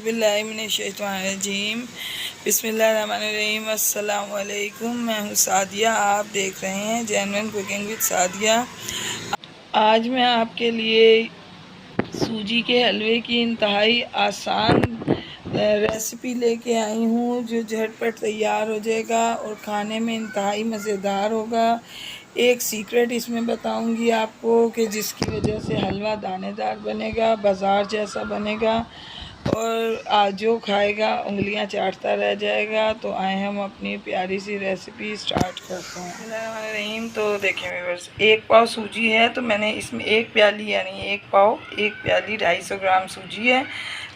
औज़ुबिल्लाहिमिनश्शैतानिर्रजीम बिस्मिल्लाहिर्रहमानिर्रहीम। अस्सलाम वालेकुम। मैं हूँ सादिया, आप देख रहे हैं जेन्युइन कुकिंग विद सादिया। आज मैं आपके लिए सूजी के हलवे की इंतहाई आसान रेसिपी लेके आई हूँ जो झटपट तैयार हो जाएगा और खाने में इंतहाई मज़ेदार होगा। एक सीक्रेट इसमें बताऊंगी आपको कि जिसकी वजह से हलवा दानेदार बनेगा, बाज़ार जैसा बनेगा और आज जो खाएगा उंगलियां चाटता रह जाएगा। तो आए हम अपनी प्यारी सी रेसिपी स्टार्ट करते हैं। रहीम तो देखें व्यूअर्स, 1 पाव सूजी है तो मैंने इसमें 1 प्याली यानी 1 पाव 1 प्याली 250 ग्राम सूजी है।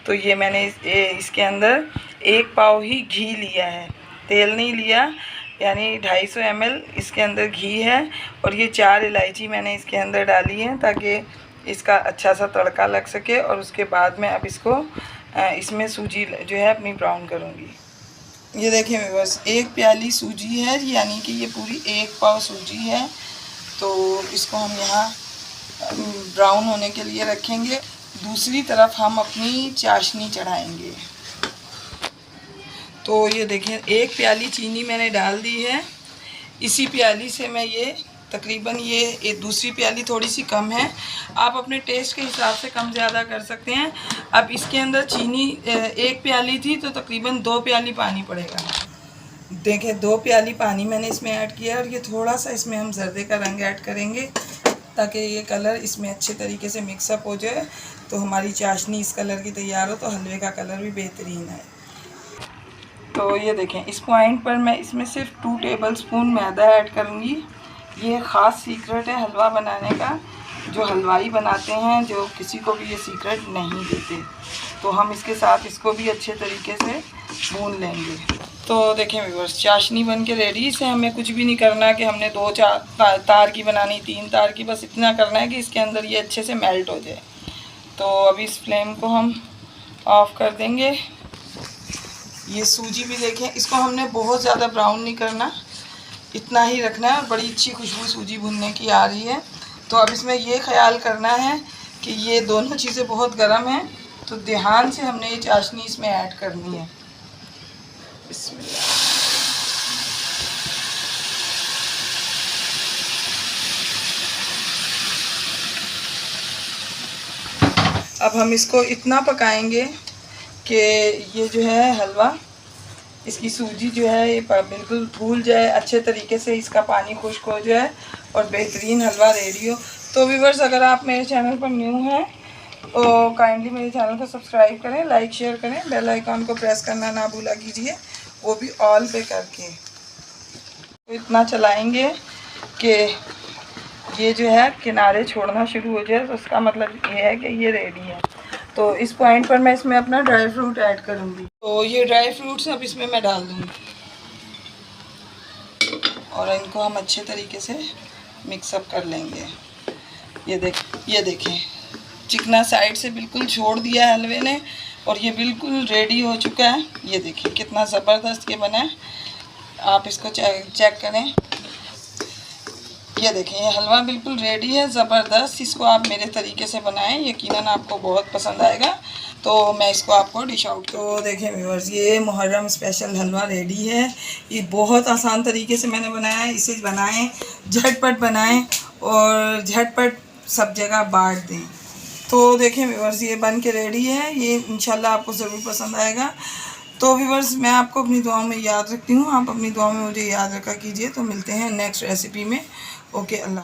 तो ये मैंने इसके अंदर 1 पाव ही घी लिया है, तेल नहीं लिया, यानी 250 ml इसके अंदर घी है। और ये 4 इलायची मैंने इसके अंदर डाली है ताकि इसका अच्छा सा तड़का लग सके। और उसके बाद में अब इसमें सूजी जो है अपनी ब्राउन करूँगी। ये देखें बस 1 प्याली सूजी है, यानी कि ये पूरी 1 पाव सूजी है। तो इसको हम यहाँ ब्राउन होने के लिए रखेंगे। दूसरी तरफ हम अपनी चाशनी चढ़ाएंगे। तो ये देखें 1 प्याली चीनी मैंने डाल दी है। इसी प्याली से मैं ये तकरीबन ये दूसरी प्याली थोड़ी सी कम है, आप अपने टेस्ट के हिसाब से कम ज़्यादा कर सकते हैं। अब इसके अंदर चीनी 1 प्याली थी तो तकरीबन 2 प्याली पानी पड़ेगा। देखें 2 प्याली पानी मैंने इसमें ऐड किया और ये थोड़ा सा इसमें हम जर्दे का रंग ऐड करेंगे ताकि ये कलर इसमें अच्छे तरीके से मिक्सअप हो जाए। तो हमारी चाशनी इस कलर की तैयार हो तो हलवे का कलर भी बेहतरीन है। तो ये देखें इस पॉइंट पर मैं इसमें सिर्फ 2 टेबलस्पून मैदा ऐड करूँगी। ये ख़ास सीक्रेट है हलवा बनाने का, जो हलवाई बनाते हैं जो किसी को भी ये सीक्रेट नहीं देते। तो हम इसके साथ इसको भी अच्छे तरीके से भून लेंगे। तो देखें व्यूअर्स, चाशनी बन के रेडी। इसे हमें कुछ भी नहीं करना कि हमने 2-4 तार की बनानी, 3 तार की, बस इतना करना है कि इसके अंदर ये अच्छे से मेल्ट हो जाए। तो अभी इस फ्लेम को हम ऑफ़ कर देंगे। ये सूजी भी देखें, इसको हमने बहुत ज़्यादा ब्राउन नहीं करना, इतना ही रखना है। और बड़ी अच्छी खुशबू सूजी भुनने की आ रही है। तो अब इसमें ये ख्याल करना है कि ये दोनों चीज़ें बहुत गर्म हैं, तो ध्यान से हमने ये चाशनी इसमें ऐड करनी है। बिस्मिल्लाह। अब हम इसको इतना पकाएंगे कि ये जो है हलवा, इसकी सूजी जो है ये बिल्कुल फूल जाए, अच्छे तरीके से इसका पानी खुश्क हो जाए और बेहतरीन हलवा रेडी हो। तो व्यूअर्स, अगर आप मेरे चैनल पर न्यू हैं तो काइंडली मेरे चैनल को सब्सक्राइब करें, लाइक शेयर करें, बेल आइकॉन को प्रेस करना ना भूला कीजिए, वो भी ऑल पे करके। तो इतना चलाएंगे कि ये जो है किनारे छोड़ना शुरू हो जाए, तो उसका मतलब ये है कि ये रेडी है। तो इस पॉइंट पर मैं इसमें अपना ड्राई फ्रूट ऐड करूँगी। तो ये ड्राई फ्रूट्स अब इसमें मैं डाल दूँगी और इनको हम अच्छे तरीके से मिक्सअप कर लेंगे। ये देखें चिकना साइड से बिल्कुल छोड़ दिया है हलवे ने और ये बिल्कुल रेडी हो चुका है। ये देखिए कितना ज़बरदस्त ये बना है, आप इसको चेक करें। ये देखें ये हलवा बिल्कुल रेडी है, ज़बरदस्त। इसको आप मेरे तरीके से बनाएं, यकीनन आपको बहुत पसंद आएगा। तो मैं इसको आपको डिश आउट। तो देखें व्यूअर्स, ये मुहर्रम स्पेशल हलवा रेडी है। ये बहुत आसान तरीके से मैंने बनाया है। इसे बनाएं, झटपट बनाएं और झटपट सब जगह बांट दें। तो देखें व्यूअर्स, ये बन के रेडी है। ये इंशाल्लाह आपको ज़रूर पसंद आएगा। तो व्यूअर्स, मैं आपको अपनी दुआओं में याद रखती हूँ, आप अपनी दुआओं में मुझे याद रखा कीजिए। तो मिलते हैं नेक्स्ट रेसिपी में। ओके, अल्लाह।